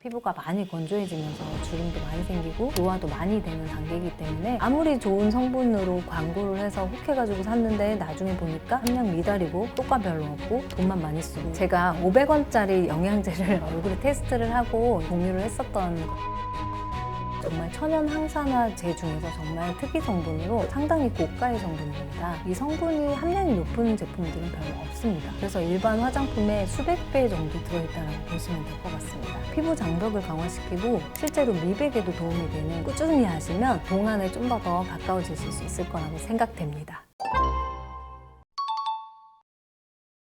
피부가 많이 건조해지면서 주름도 많이 생기고 노화도 많이 되는 단계이기 때문에 아무리 좋은 성분으로 광고를 해서 혹해가지고 샀는데 나중에 보니까 함량 미달이고 효과 별로 없고 돈만 많이 쓰고, 제가 500원짜리 영양제를 얼굴에 테스트를 하고 공유를 했었던 정말 천연 항산화제 중에서 정말 특이 성분으로 상당히 고가의 성분입니다. 이 성분이 함량이 높은 제품들은 별로 없습니다. 그래서 일반 화장품의 수백 배 정도 들어있다고 보시면 될 것 같습니다. 피부 장벽을 강화시키고 실제로 미백에도 도움이 되는, 꾸준히 하시면 동안에 좀 더 가까워지실 수 있을 거라고 생각됩니다.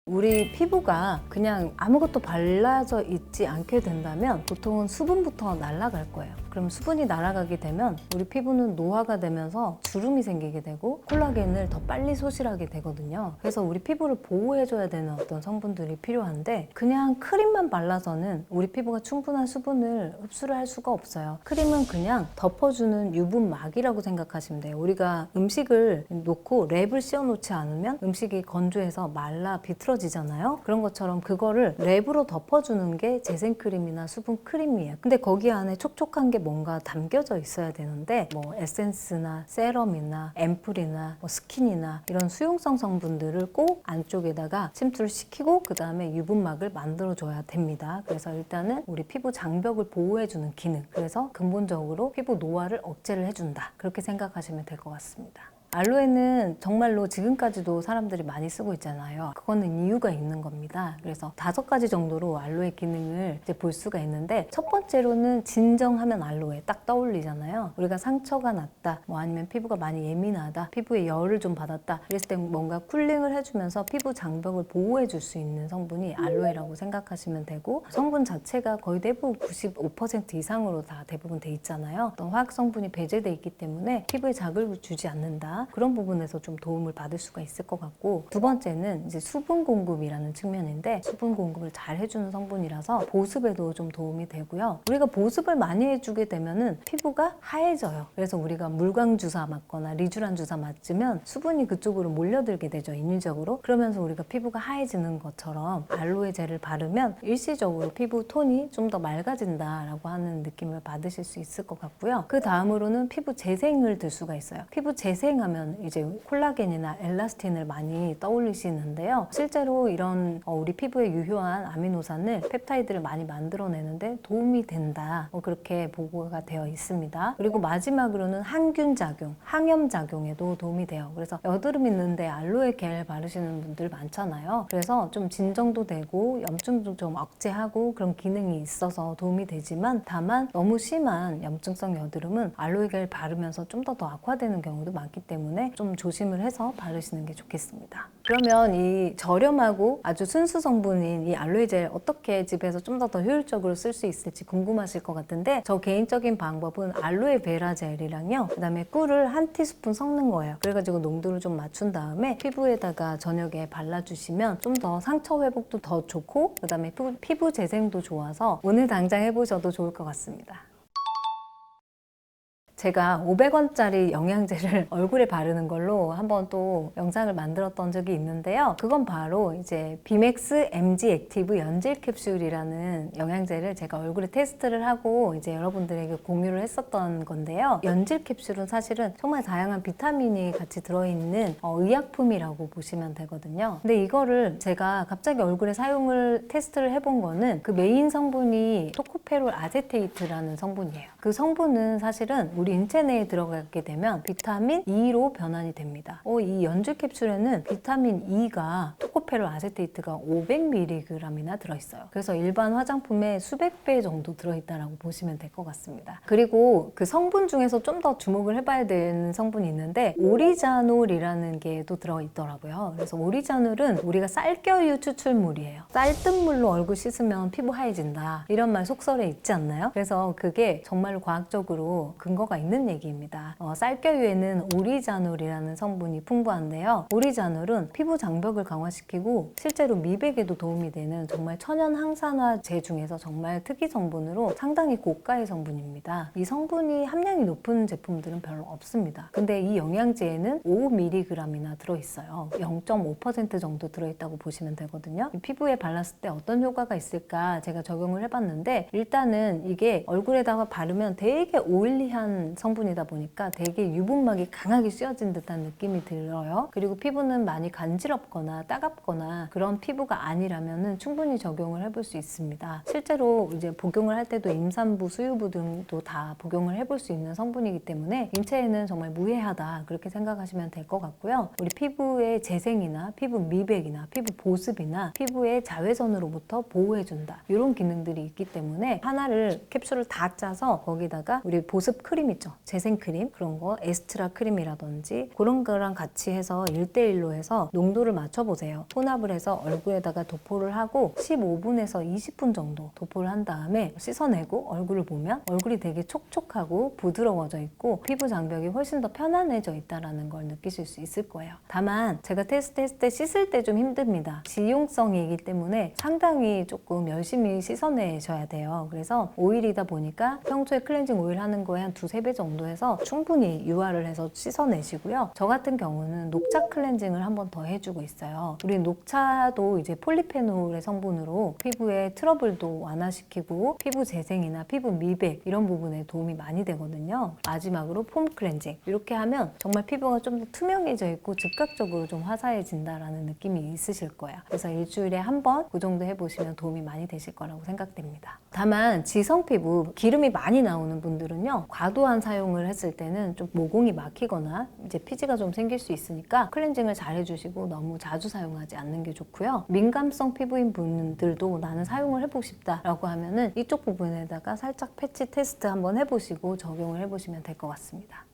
우리 피부가 그냥 아무것도 발라져 있지 않게 된다면 보통은 수분부터 날아갈 거예요. 그럼 수분이 날아가게 되면 우리 피부는 노화가 되면서 주름이 생기게 되고 콜라겐을 더 빨리 소실하게 되거든요. 그래서 우리 피부를 보호해줘야 되는 어떤 성분들이 필요한데 그냥 크림만 발라서는 우리 피부가 충분한 수분을 흡수를 할 수가 없어요. 크림은 그냥 덮어주는 유분막이라고 생각하시면 돼요. 우리가 음식을 놓고 랩을 씌워놓지 않으면 음식이 건조해서 말라 비틀어지잖아요. 그런 것처럼 그거를 랩으로 덮어주는 게 재생크림이나 수분크림이에요. 근데 거기 안에 촉촉한 게 뭔가 담겨져 있어야 되는데 뭐 에센스나 세럼이나 앰플이나 뭐 스킨이나 이런 수용성 성분들을 꼭 안쪽에다가 침투를 시키고 그 다음에 유분막을 만들어줘야 됩니다. 그래서 일단은 우리 피부 장벽을 보호해주는 기능, 그래서 근본적으로 피부 노화를 억제를 해준다, 그렇게 생각하시면 될 것 같습니다. 알로에는 정말로 지금까지도 사람들이 많이 쓰고 있잖아요. 그거는 이유가 있는 겁니다. 그래서 5가지 정도로 알로에 기능을 이제 볼 수가 있는데, 첫 번째로는 진정하면 알로에 딱 떠올리잖아요. 우리가 상처가 났다, 뭐 아니면 피부가 많이 예민하다, 피부에 열을 좀 받았다, 이랬을 때 뭔가 쿨링을 해주면서 피부 장벽을 보호해 줄 수 있는 성분이 알로에라고 생각하시면 되고, 성분 자체가 거의 대부분 95% 이상으로 다 대부분 돼 있잖아요. 어떤 화학 성분이 배제돼 있기 때문에 피부에 자극을 주지 않는다, 그런 부분에서 좀 도움을 받을 수가 있을 것 같고, 두 번째는 이제 수분 공급이라는 측면인데, 수분 공급을 잘 해주는 성분이라서 보습에도 좀 도움이 되고요. 우리가 보습을 많이 해주게 되면은 피부가 하얘져요. 그래서 우리가 물광 주사 맞거나 리쥬란 주사 맞으면 수분이 그쪽으로 몰려들게 되죠, 인위적으로. 그러면서 우리가 피부가 하얘지는 것처럼 알로에 젤을 바르면 일시적으로 피부 톤이 좀 더 맑아진다라고 하는 느낌을 받으실 수 있을 것 같고요. 그 다음으로는 피부 재생을 들 수가 있어요. 피부 재생하면 이제 콜라겐이나 엘라스틴을 많이 떠올리시는데요. 실제로 이런 우리 피부에 유효한 아미노산을, 펩타이드를 많이 만들어내는데 도움이 된다, 그렇게 보고가 되어 있습니다. 그리고 마지막으로는 항균 작용, 항염 작용에도 도움이 돼요. 그래서 여드름 있는데 알로에 겔 바르시는 분들 많잖아요. 그래서 좀 진정도 되고 염증도 좀 억제하고 그런 기능이 있어서 도움이 되지만, 다만 너무 심한 염증성 여드름은 알로에 겔 바르면서 좀 더 악화되는 경우도 많기 때문에 좀 조심을 해서 바르시는 게 좋겠습니다. 그러면 이 저렴하고 아주 순수 성분인 이 알로에 젤 어떻게 집에서 좀 더 효율적으로 쓸 수 있을지 궁금하실 것 같은데, 저 개인적인 방법은 알로에 베라 젤이랑요, 그 다음에 꿀을 한 티스푼 섞는 거예요. 그래가지고 농도를 좀 맞춘 다음에 피부에다가 저녁에 발라주시면 좀 더 상처 회복도 더 좋고, 그 다음에 피부 재생도 좋아서 오늘 당장 해보셔도 좋을 것 같습니다. 제가 500원짜리 영양제를 얼굴에 바르는 걸로 한번 또 영상을 만들었던 적이 있는데요. 그건 바로 이제 비맥스 MG 액티브 연질 캡슐이라는 영양제를 제가 얼굴에 테스트를 하고 이제 여러분들에게 공유를 했었던 건데요. 연질 캡슐은 사실은 정말 다양한 비타민이 같이 들어있는 의약품이라고 보시면 되거든요. 근데 이거를 제가 갑자기 얼굴에 사용을 테스트를 해본 거는 그 메인 성분이 토코페롤 아세테이트라는 성분이에요. 그 성분은 사실은 우리 인체 내에 들어가게 되면 비타민 E로 변환이 됩니다. 이 연질 캡슐에는 비타민 E가 토코페롤 아세테이트가 500mg이나 들어있어요. 그래서 일반 화장품의 수백 배 정도 들어있다고 보시면 될 것 같습니다. 그리고 그 성분 중에서 좀 더 주목을 해봐야 되는 성분이 있는데, 오리자놀이라는 게 또 들어있더라고요. 그래서 오리자놀은 우리가 쌀겨유 추출물이에요. 쌀뜨물로 얼굴 씻으면 피부 하얘진다, 이런 말 속설에 있지 않나요? 그래서 그게 정말로 과학적으로 근거가 있는 얘기입니다. 쌀겨유에는 오리자놀이라는 성분이 풍부한데요. 오리자놀은 피부 장벽을 강화시키고 실제로 미백에도 도움이 되는 정말 천연 항산화제 중에서 정말 특이 성분으로 상당히 고가의 성분입니다. 이 성분이 함량이 높은 제품들은 별로 없습니다. 근데 이 영양제에는 5mg이나 들어있어요. 0.5% 정도 들어있다고 보시면 되거든요. 피부에 발랐을 때 어떤 효과가 있을까 제가 적용을 해봤는데, 일단은 이게 얼굴에다가 바르면 되게 오일리한 성분이다 보니까 되게 유분막이 강하게 씌어진 듯한 느낌이 들어요. 그리고 피부는 많이 간지럽거나 따갑거나 그런 피부가 아니라면 충분히 적용을 해볼 수 있습니다. 실제로 이제 복용을 할 때도 임산부, 수유부 등도 다 복용을 해볼 수 있는 성분이기 때문에 인체에는 정말 무해하다, 그렇게 생각하시면 될 것 같고요. 우리 피부의 재생이나 피부 미백이나 피부 보습이나 피부의 자외선으로부터 보호해준다, 이런 기능들이 있기 때문에 하나를 캡슐을 다 짜서 거기다가 우리 보습 크림 있죠, 재생 크림, 그런 거 에스트라 크림이라든지 그런 거랑 같이 해서 1대1로 해서 농도를 맞춰보세요. 혼합을 해서 얼굴에다가 도포를 하고 15분에서 20분 정도 도포를 한 다음에 씻어내고 얼굴을 보면 얼굴이 되게 촉촉하고 부드러워져 있고 피부 장벽이 훨씬 더 편안해져 있다는 걸 느끼실 수 있을 거예요. 다만 제가 테스트했을 때 씻을 때 좀 힘듭니다. 지용성이기 때문에 상당히 조금 열심히 씻어내셔야 돼요. 그래서 오일이다 보니까 평소에 클렌징 오일 하는 거에 한 2-3배 정도 해서 충분히 유화를 해서 씻어내시고요. 저 같은 경우는 녹차 클렌징을 한 번 더 해주고 있어요. 우리 녹차도 이제 폴리페놀의 성분으로 피부의 트러블도 완화시키고 피부 재생이나 피부 미백 이런 부분에 도움이 많이 되거든요. 마지막으로 폼 클렌징, 이렇게 하면 정말 피부가 좀 더 투명해져 있고 즉각적으로 좀 화사해진다라는 느낌이 있으실 거예요. 그래서 일주일에 한 번 그 정도 해보시면 도움이 많이 되실 거라고 생각됩니다. 다만 지성 피부, 기름이 많이 나오는 분들은요, 과도한 사용을 했을 때는 좀 모공이 막히거나 이제 피지가 좀 생길 수 있으니까 클렌징을 잘 해주시고 너무 자주 사용하지 않는 게 좋고요. 민감성 피부인 분들도 나는 사용을 해보고 싶다라고 하면은 이쪽 부분에다가 살짝 패치 테스트 한번 해보시고 적용을 해보시면 될 것 같습니다.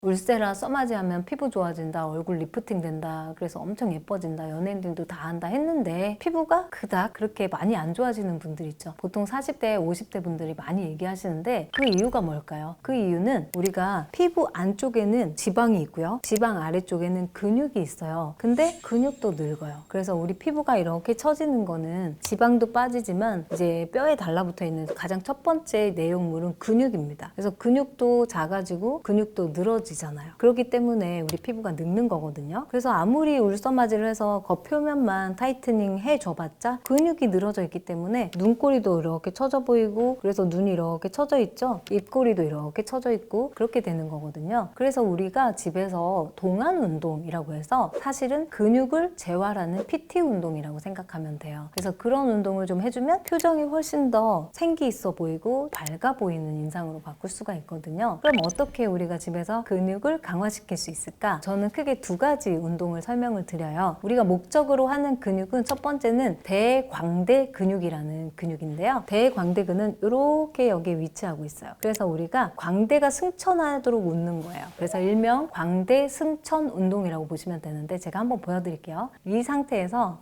울세라 써마지 하면 피부 좋아진다, 얼굴 리프팅 된다, 그래서 엄청 예뻐진다, 연예인들도 다 한다 했는데 피부가 그닥 그렇게 많이 안 좋아지는 분들 있죠. 보통 40대, 50대 분들이 많이 얘기하시는데 그 이유가 뭘까요? 그 이유는 우리가 피부 안쪽에는 지방이 있고요, 지방 아래쪽에는 근육이 있어요. 근데 근육도 늙어요. 그래서 우리 피부가 이렇게 처지는 거는 지방도 빠지지만 이제 뼈에 달라붙어 있는 가장 첫 번째 내용물은 근육입니다. 그래서 근육도 작아지고 근육도 늘어지잖아요. 그렇기 때문에 우리 피부가 늙는 거거든요. 그래서 아무리 울서마지를 해서 겉표면만 타이트닝 해줘봤자 근육이 늘어져 있기 때문에 눈꼬리도 이렇게 처져 보이고, 그래서 눈이 이렇게 처져 있죠. 입꼬리도 이렇게 처져 있고 그렇게 되는 거거든요. 그래서 우리가 집에서 동안 운동이라고 해서 사실은 근육을 재활하는 PT 운동이라고 생각하면 돼요. 그래서 그런 운동을 좀 해주면 표정이 훨씬 더 생기 있어 보이고 밝아 보이는 인상으로 바꿀 수가 있거든요. 그럼 어떻게 우리가 집에서 근육을 강화시킬 수 있을까? 저는 크게 2가지 운동을 설명을 드려요. 우리가 목적으로 하는 근육은 첫 번째는 대광대 근육이라는 근육인데요. 대광대근은 이렇게 여기에 위치하고 있어요. 그래서 우리가 광대가 승천하도록 웃는 거예요. 그래서 일명 광대 승천 운동이라고 보시면 되는데 제가 한번 보여드릴게요. 이 상태에서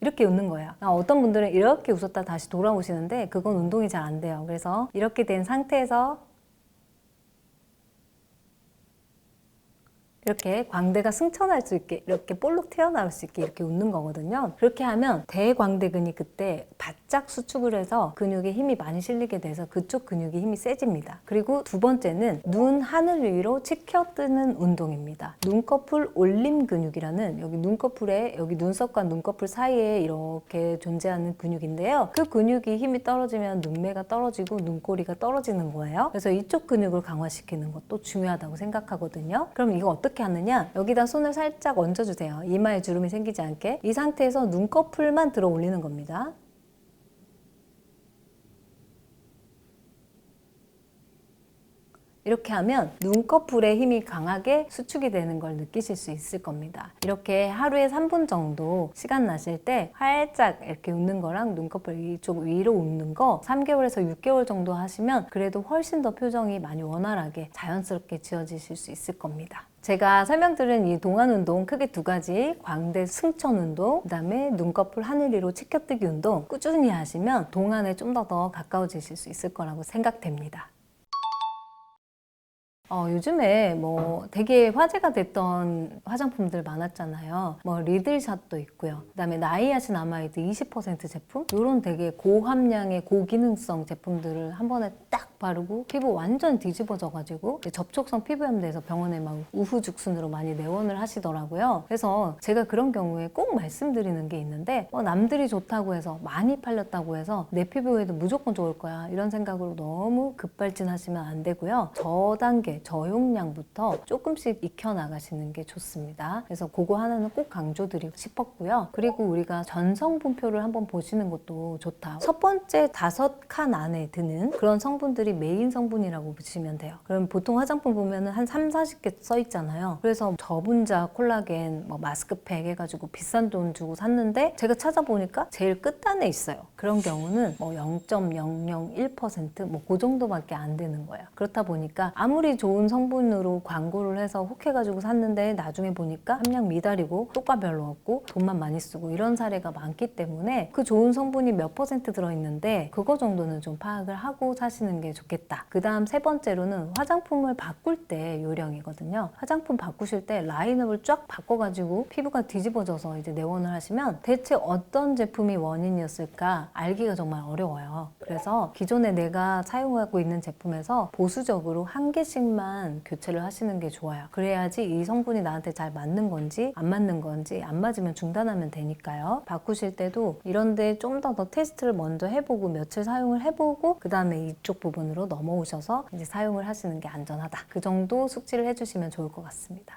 이렇게 웃는 거예요. 어떤 분들은 이렇게 웃었다 다시 돌아오시는데 그건 운동이 잘 안 돼요. 그래서 이렇게 된 상태에서 이렇게 광대가 승천할 수 있게, 이렇게 볼록 튀어나올 수 있게 이렇게 웃는 거거든요. 그렇게 하면 대광대근이 그때 바짝 수축을 해서 근육에 힘이 많이 실리게 돼서 그쪽 근육이 힘이 세집니다. 그리고 2번째는 눈 하늘 위로 치켜뜨는 운동입니다. 눈꺼풀 올림 근육이라는, 여기 눈꺼풀에, 여기 눈썹과 눈꺼풀 사이에 이렇게 존재하는 근육인데요. 그 근육이 힘이 떨어지면 눈매가 떨어지고 눈꼬리가 떨어지는 거예요. 그래서 이쪽 근육을 강화시키는 것도 중요하다고 생각하거든요. 그럼 이거 어떻게 하느냐? 여기다 손을 살짝 얹어주세요. 이마에 주름이 생기지 않게. 이 상태에서 눈꺼풀만 들어 올리는 겁니다. 이렇게 하면 눈꺼풀의 힘이 강하게 수축이 되는 걸 느끼실 수 있을 겁니다. 이렇게 하루에 3분 정도 시간 나실 때 활짝 이렇게 웃는 거랑 눈꺼풀 이쪽 위로 웃는 거 3개월에서 6개월 정도 하시면 그래도 훨씬 더 표정이 많이 원활하게 자연스럽게 지어지실 수 있을 겁니다. 제가 설명드린 이 동안 운동 크게 두 가지, 광대 승천 운동, 그 다음에 눈꺼풀 하늘 위로 치켜뜨기 운동 꾸준히 하시면 동안에 좀 더 가까워지실 수 있을 거라고 생각됩니다. 요즘에 뭐 되게 화제가 됐던 화장품들 많았잖아요. 뭐 리들샷도 있고요. 그다음에 나이아신아마이드 20% 제품, 이런 되게 고함량의 고기능성 제품들을 한 번에 딱 바르고 피부 완전 뒤집어져가지고 접촉성 피부염 돼서 병원에 막 우후죽순으로 많이 내원을 하시더라고요. 그래서 제가 그런 경우에 꼭 말씀드리는 게 있는데 남들이 좋다고 해서 많이 팔렸다고 해서 내 피부에도 무조건 좋을 거야 이런 생각으로 너무 급발진하시면 안 되고요. 저단계 저용량부터 조금씩 익혀나가시는 게 좋습니다. 그래서 그거 하나는 꼭 강조드리고 싶었고요. 그리고 우리가 전성분표를 한번 보시는 것도 좋다. 첫 번째 5칸 안에 드는 그런 성분들이 메인 성분이라고 보시면 돼요. 그럼 보통 화장품 보면 한 3, 40개 써 있잖아요. 그래서 저분자 콜라겐 뭐 마스크팩 해가지고 비싼 돈 주고 샀는데 제가 찾아보니까 제일 끝단에 있어요. 그런 경우는 뭐 0.001% 뭐 그 정도밖에 안 되는 거예요. 그렇다 보니까 아무리 좋은 성분으로 광고를 해서 혹해가지고 샀는데 나중에 보니까 함량 미달이고 효과 별로 없고 돈만 많이 쓰고 이런 사례가 많기 때문에 그 좋은 성분이 몇 % 들어있는데 그거 정도는 좀 파악을 하고 사시는 게 좋겠다. 그 다음 세 번째로는 화장품을 바꿀 때 요령이거든요. 화장품 바꾸실 때 라인업을 쫙 바꿔가지고 피부가 뒤집어져서 이제 내원을 하시면 대체 어떤 제품이 원인이었을까 알기가 정말 어려워요. 그래서 기존에 내가 사용하고 있는 제품에서 보수적으로 한 개씩만 교체를 하시는 게 좋아요. 그래야지 이 성분이 나한테 잘 맞는 건지 안 맞는 건지 안 맞으면 중단하면 되니까요. 바꾸실 때도 이런데 좀 더 테스트를 먼저 해보고 며칠 사용을 해보고 그 다음에 이쪽 부분으로 넘어오셔서 이제 사용을 하시는 게 안전하다. 그 정도 숙지를 해주시면 좋을 것 같습니다.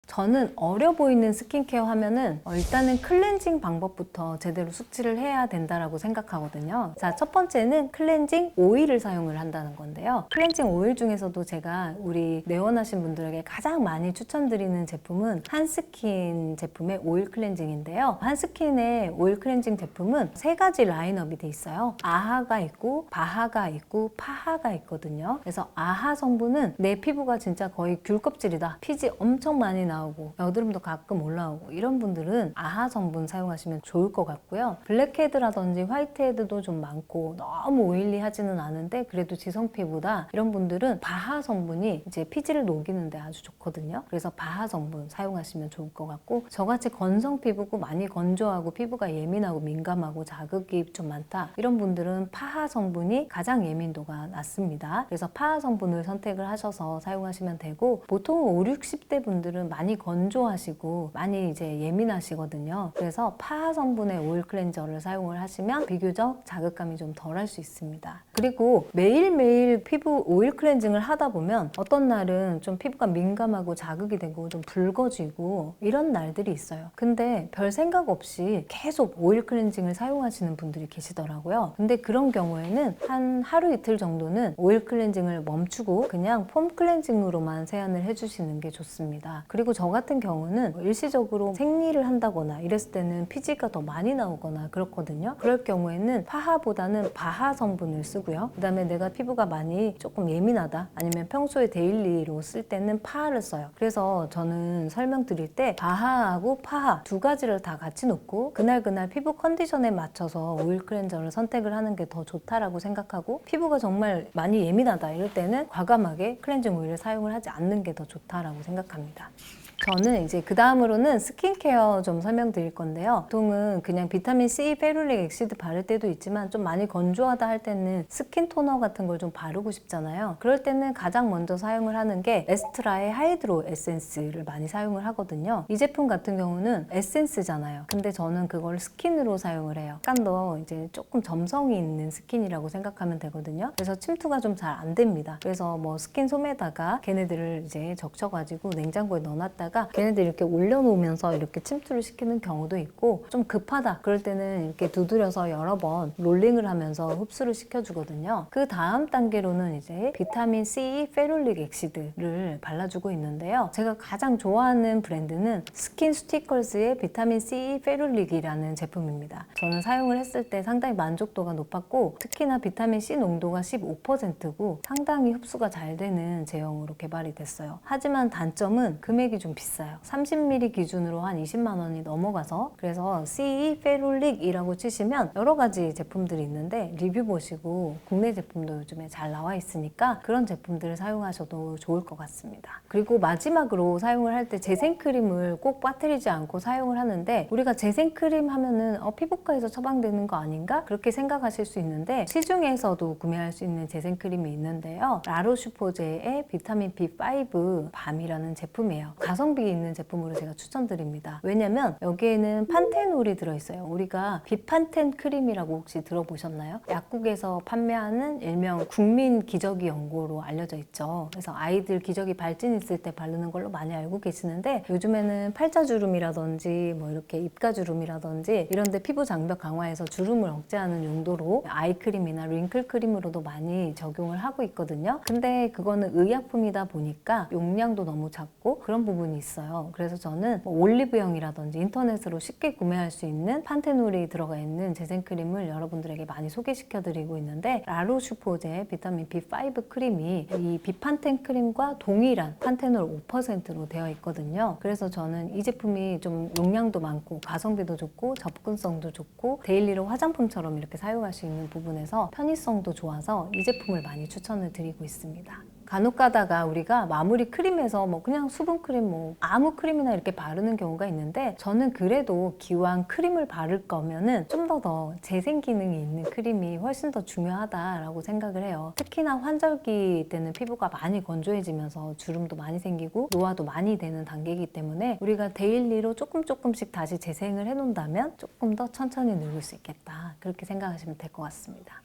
저는 어려 보이는 스킨케어 하면은 일단은 클렌징 방법부터 제대로 숙지를 해야 된다라고 생각하거든요. 자, 첫 번째는 클렌징 오일을 사용을 한다는 건데요. 클렌징 오일 중에서도 제가 우리 내원하신 분들에게 가장 많이 추천드리는 제품은 한스킨 제품의 오일 클렌징인데요. 한스킨의 오일 클렌징 제품은 세 가지 라인업이 돼 있어요. 아하가 있고 바하가 있고 파하가 있거든요. 그래서 아하 성분은 내 피부가 진짜 거의 귤껍질이다. 피지 엄청 많이 나오고 여드름도 가끔 올라오고 이런 분들은 아하 성분 사용하시면 좋을 것 같고요. 블랙헤드라든지 화이트헤드도 좀 많고 너무 오일리하지는 않은데 그래도 지성 피부다 이런 분들은 바하 성분이 이제 피지를 녹이는데 아주 좋거든요. 그래서 바하 성분 사용하시면 좋을 것 같고 저같이 건성 피부고 많이 건조하고 피부가 예민하고 민감하고 자극이 좀 많다 이런 분들은 파하 성분이 가장 예민도가 낮습니다. 그래서 파하 성분을 선택을 하셔서 사용하시면 되고 보통 5, 60대 분들은 많이 건조하시고 많이 이제 예민하시거든요. 그래서 파하 성분의 오일 클렌저를 사용을 하시면 비교적 자극감이 좀 덜할 수 있습니다. 그리고 매일매일 피부 오일 클렌징을 하다 보면 어떤 날은 좀 피부가 민감하고 자극이 되고 좀 붉어지고 이런 날들이 있어요. 근데 별 생각 없이 계속 오일 클렌징을 사용하시는 분들이 계시더라고요. 근데 그런 경우에는 한 하루 이틀 정도는 오일 클렌징을 멈추고 그냥 폼 클렌징으로만 세안을 해주시는 게 좋습니다. 그리고 저 같은 경우는 일시적으로 생리를 한다거나 이랬을 때는 피지가 더 많이 나오거나 그렇거든요. 그럴 경우에는 파하보다는 바하 성분을 쓰고요. 그 다음에 내가 피부가 많이 조금 예민하다 아니면 평소에 데일리로 쓸 때는 파하를 써요. 그래서 저는 설명드릴 때 바하하고 파하 두 가지를 다 같이 놓고 그날 피부 컨디션에 맞춰서 오일 클렌저를 선택을 하는 게 더 좋다라고 생각하고 피부가 정말 많이 예민하다 이럴 때는 과감하게 클렌징 오일을 사용을 하지 않는 게 더 좋다라고 생각합니다. 저는 이제 그 다음으로는 스킨케어 좀 설명드릴 건데요. 보통은 그냥 비타민C 페룰릭 액시드 바를 때도 있지만 좀 많이 건조하다 할 때는 스킨 토너 같은 걸 좀 바르고 싶잖아요. 그럴 때는 가장 먼저 사용을 하는 게 에스트라의 하이드로 에센스를 많이 사용을 하거든요. 이 제품 같은 경우는 에센스잖아요. 근데 저는 그걸 스킨으로 사용을 해요. 약간 더 이제 조금 점성이 있는 스킨이라고 생각하면 되거든요. 그래서 침투가 좀 잘 안 됩니다. 그래서 뭐 스킨 솜에다가 걔네들을 이제 적셔가지고 냉장고에 넣어놨다 하다가 걔네들이 이렇게 올려놓으면서 이렇게 침투를 시키는 경우도 있고, 좀 급하다 그럴 때는 이렇게 두드려서 여러 번 롤링을 하면서 흡수를 시켜주거든요. 그 다음 단계로는 이제 비타민 C 페룰릭 엑시드를 발라주고 있는데요. 제가 가장 좋아하는 브랜드는 스킨 스티커즈의 비타민 C 페룰릭이라는 제품입니다. 저는 사용을 했을 때 상당히 만족도가 높았고, 특히나 비타민 C 농도가 15%고 상당히 흡수가 잘 되는 제형으로 개발이 됐어요. 하지만 단점은 금액이 좀 비싸요. 30ml 기준으로 한 20만 원이 넘어가서, 그래서 C 페룰릭이라고 치시면 여러 가지 제품들이 있는데 리뷰 보시고 국내 제품도 요즘에 잘 나와 있으니까 그런 제품들을 사용하셔도 좋을 것 같습니다. 그리고 마지막으로 사용을 할 때 재생크림을 꼭 빠뜨리지 않고 사용을 하는데, 우리가 재생크림 하면은 피부과에서 처방되는 거 아닌가? 그렇게 생각하실 수 있는데, 시중에서도 구매할 수 있는 재생크림이 있는데요. 라로슈포제의 비타민 B5 밤이라는 제품이에요. 가성비 있는 제품으로 제가 추천드립니다. 왜냐면 여기에는 판테놀이 들어있어요. 우리가 비판텐 크림이라고 혹시 들어보셨나요? 약국에서 판매하는 일명 국민 기저귀 연고로 알려져 있죠. 그래서 아이들 기저귀 발진 있을 때 바르는 걸로 많이 알고 계시는데, 요즘에는 팔자주름이라든지 뭐 이렇게 입가주름이라든지 이런 데 피부 장벽 강화해서 주름을 억제하는 용도로 아이크림이나 링클 크림으로도 많이 적용을 하고 있거든요. 근데 그거는 의약품이다 보니까 용량도 너무 작고 그런 부분이 있어요. 그래서 저는 뭐 올리브영이라든지 인터넷으로 쉽게 구매할 수 있는 판테놀이 들어가 있는 재생크림을 여러분들에게 많이 소개시켜 드리고 있는데, 라로슈포제 비타민 B5 크림이 이 비판텐 크림과 동일한 판테놀 5%로 되어 있거든요. 그래서 저는 이 제품이 좀 용량도 많고 가성비도 좋고 접근성도 좋고 데일리로 화장품처럼 이렇게 사용할 수 있는 부분에서 편의성도 좋아서 이 제품을 많이 추천을 드리고 있습니다. 간혹 가다가 우리가 마무리 크림에서 뭐 그냥 수분 크림 뭐 아무 크림이나 이렇게 바르는 경우가 있는데, 저는 그래도 기왕 크림을 바를 거면은 좀 더 재생 기능이 있는 크림이 훨씬 더 중요하다라고 생각을 해요. 특히나 환절기 때는 피부가 많이 건조해지면서 주름도 많이 생기고 노화도 많이 되는 단계이기 때문에 우리가 데일리로 조금씩 다시 재생을 해놓는다면 조금 더 천천히 늙을 수 있겠다, 그렇게 생각하시면 될 것 같습니다.